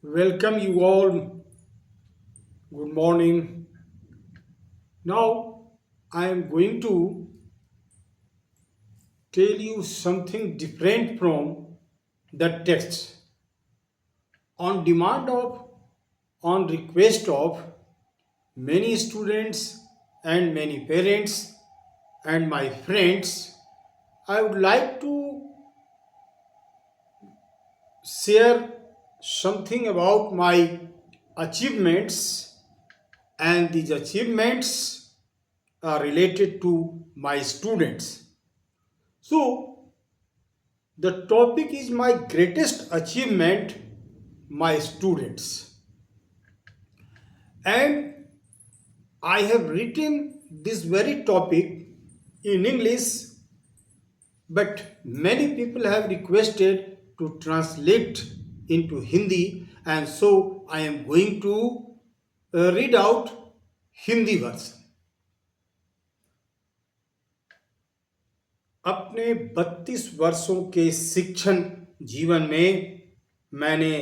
Welcome you all. Good morning. Now I am going to tell you something different from the text. On demand of, on request of many students and many parents and my friends, I would like to share something about my achievements, and these achievements are related to my students. So, the topic is my greatest achievement, my students. And I have written this very topic in English, but many people have requested to translate into Hindi, and so I am going to read out Hindi version. अपने 32 वर्षों के शिक्षण जीवन में मैंने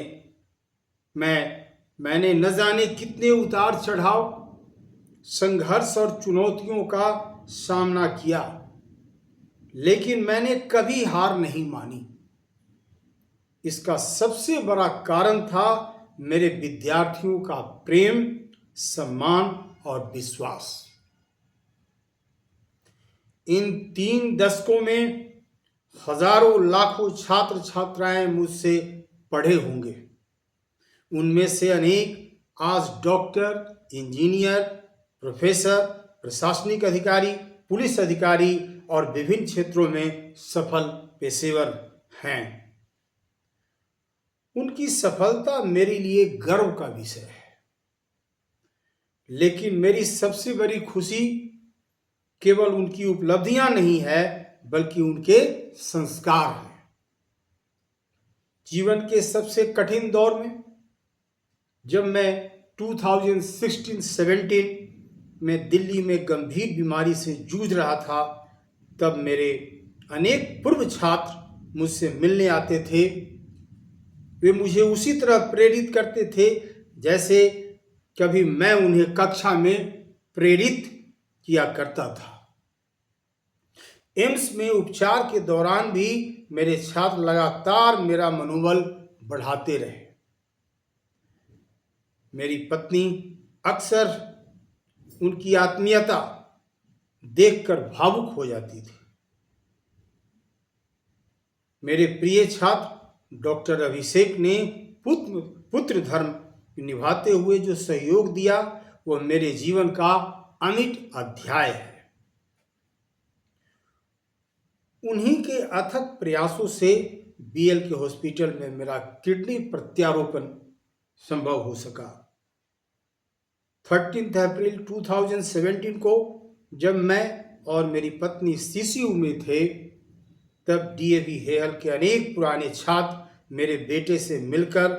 मैं मैंने न जाने कितने उतार चढ़ाव, संघर्ष और चुनौतियों का सामना किया, लेकिन मैंने कभी हार नहीं मानी। इसका सबसे बड़ा कारण था मेरे विद्यार्थियों का प्रेम, सम्मान और विश्वास। इन 3 दशकों में हजारों लाखों छात्र छात्राएं मुझसे पढ़े होंगे। उनमें से अनेक आज डॉक्टर, इंजीनियर, प्रोफेसर, प्रशासनिक अधिकारी, पुलिस अधिकारी और विभिन्न क्षेत्रों में सफल पेशेवर हैं। उनकी सफलता मेरे लिए गर्व का विषय है, लेकिन मेरी सबसे बड़ी खुशी केवल उनकी उपलब्धियां नहीं है, बल्कि उनके संस्कार हैं। जीवन के सबसे कठिन दौर में जब मैं 2016-17 में दिल्ली में गंभीर बीमारी से जूझ रहा था, तब मेरे अनेक पूर्व छात्र मुझसे मिलने आते थे। वे मुझे उसी तरह प्रेरित करते थे जैसे कभी मैं उन्हें कक्षा में प्रेरित किया करता था। एम्स में उपचार के दौरान भी मेरे छात्र लगातार मेरा मनोबल बढ़ाते रहे। मेरी पत्नी अक्सर उनकी आत्मीयता देखकर भावुक हो जाती थी। मेरे प्रिय छात्र डॉक्टर अभिषेक ने पुत्र धर्म निभाते हुए जो सहयोग दिया, वह मेरे जीवन का अमिट अध्याय है। उन्हीं के अथक प्रयासों से बीएल के हॉस्पिटल में मेरा किडनी प्रत्यारोपण संभव हो सका। 13 अप्रैल 2017 को जब मैं और मेरी पत्नी सीसीयू में थे, तब डीएवी हेयल के अनेक पुराने छात्र मेरे बेटे से मिलकर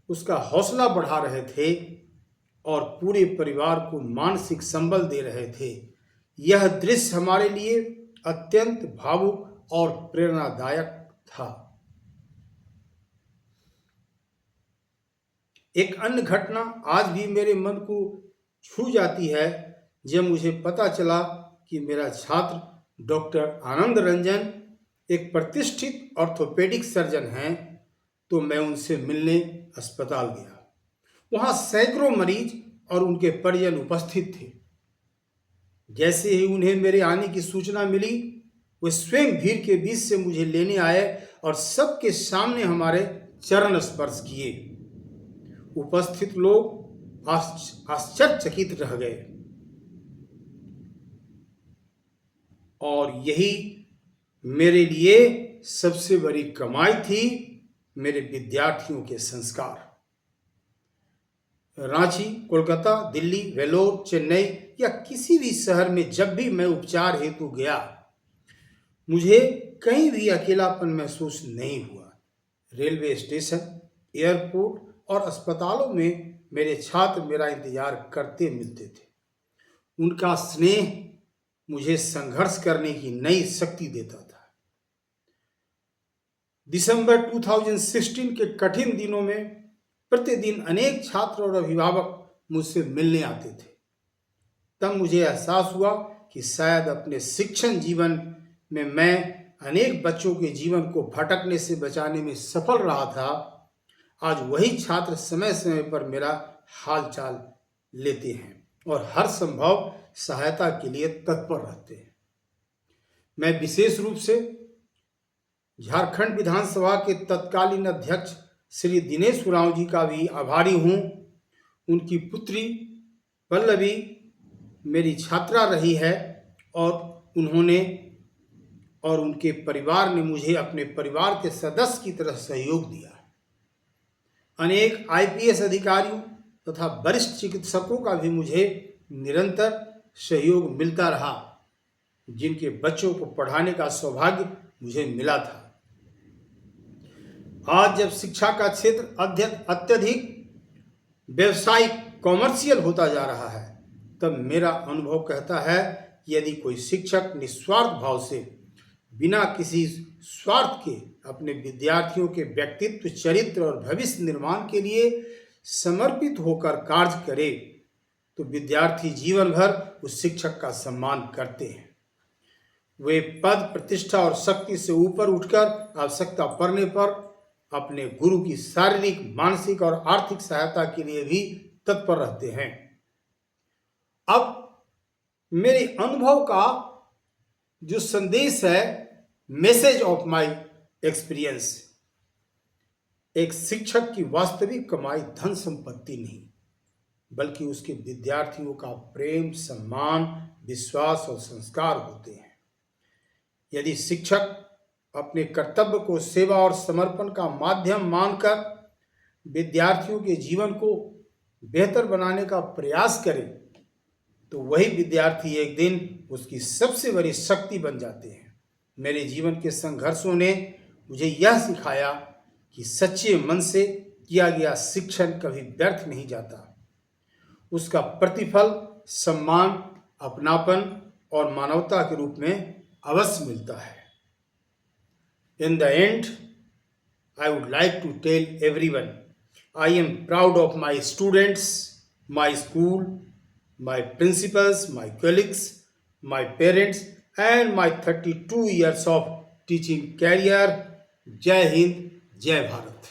उसका हौसला बढ़ा रहे थे और पूरे परिवार को मानसिक संबल दे रहे थे। यह दृश्य हमारे लिए अत्यंत भावुक और प्रेरणादायक था। एक अन्य घटना आज भी मेरे मन को छू जाती है, जब मुझे पता चला कि मेरा छात्र डॉक्टर आनंद रंजन एक प्रतिष्ठित ऑर्थोपेडिक सर्जन हैं, तो मैं उनसे मिलने अस्पताल गया। वहां सैकड़ों मरीज और उनके परिजन उपस्थित थे। जैसे ही उन्हें मेरे आने की सूचना मिली, वे स्वयं भीड़ के बीच से मुझे लेने आए और सबके सामने हमारे चरण स्पर्श किए। उपस्थित लोग आश्चर्यचकित रह गए, और यही मेरे लिए सबसे बड़ी कमाई थी, मेरे विद्यार्थियों के संस्कार। रांची, कोलकाता, दिल्ली, वेलोर, चेन्नई या किसी भी शहर में जब भी मैं उपचार हेतु गया, मुझे कहीं भी अकेलापन महसूस नहीं हुआ। रेलवे स्टेशन, एयरपोर्ट और अस्पतालों में मेरे छात्र मेरा इंतजार करते मिलते थे। उनका स्नेह मुझे संघर्ष करने की नई शक्ति देता था। दिसंबर 2016 के कठिन दिनों में प्रतिदिन अनेक छात्र और अभिभावक मुझसे मिलने आते थे। तब मुझे एहसास हुआ कि शायद अपने शिक्षण जीवन में मैं अनेक बच्चों के जीवन को भटकने से बचाने में सफल रहा था। आज वही छात्र समय समय पर मेरा हाल चाल लेते हैं और हर संभव सहायता के लिए तत्पर रहते हैं। मैं विशेष रूप से झारखंड विधानसभा के तत्कालीन अध्यक्ष श्री दिनेश उरांव जी का भी आभारी हूँ। उनकी पुत्री पल्लवी मेरी छात्रा रही है और उन्होंने और उनके परिवार ने मुझे अपने परिवार के सदस्य की तरह सहयोग दिया। अनेक आईपीएस अधिकारियों तथा वरिष्ठ चिकित्सकों का भी मुझे निरंतर सहयोग मिलता रहा, जिनके बच्चों को पढ़ाने का सौभाग्य मुझे मिला था। आज जब शिक्षा का क्षेत्र अत्यधिक व्यवसायिक कॉमर्शियल होता जा रहा है, तब मेरा अनुभव कहता है कि यदि कोई शिक्षक निस्वार्थ भाव से बिना किसी स्वार्थ के अपने विद्यार्थियों के व्यक्तित्व, चरित्र और भविष्य निर्माण के लिए समर्पित होकर कार्य करे तो विद्यार्थी जीवन भर उस शिक्षक का सम्मान करते हैं। वे पद, प्रतिष्ठा और शक्ति से ऊपर उठकर आवश्यकता पड़ने पर अपने गुरु की शारीरिक, मानसिक और आर्थिक सहायता के लिए भी तत्पर रहते हैं। अब मेरे अनुभव का जो संदेश है, मैसेज ऑफ माय एक्सपीरियंस, एक शिक्षक की वास्तविक कमाई धन संपत्ति नहीं, बल्कि उसके विद्यार्थियों का प्रेम, सम्मान, विश्वास और संस्कार होते हैं। यदि शिक्षक अपने कर्तव्य को सेवा और समर्पण का माध्यम मानकर विद्यार्थियों के जीवन को बेहतर बनाने का प्रयास करे तो वही विद्यार्थी एक दिन उसकी सबसे बड़ी शक्ति बन जाते हैं। मेरे जीवन के संघर्षों ने मुझे यह सिखाया कि सच्चे मन से किया गया शिक्षण कभी व्यर्थ नहीं जाता। उसका प्रतिफल सम्मान, अपनापन और मानवता के रूप में अवश्य मिलता है। In the end, I would like to tell everyone, I am proud of my students, my school, my principals, my colleagues, my parents, and my 32 years of teaching career. जय हिंद, जय भारत।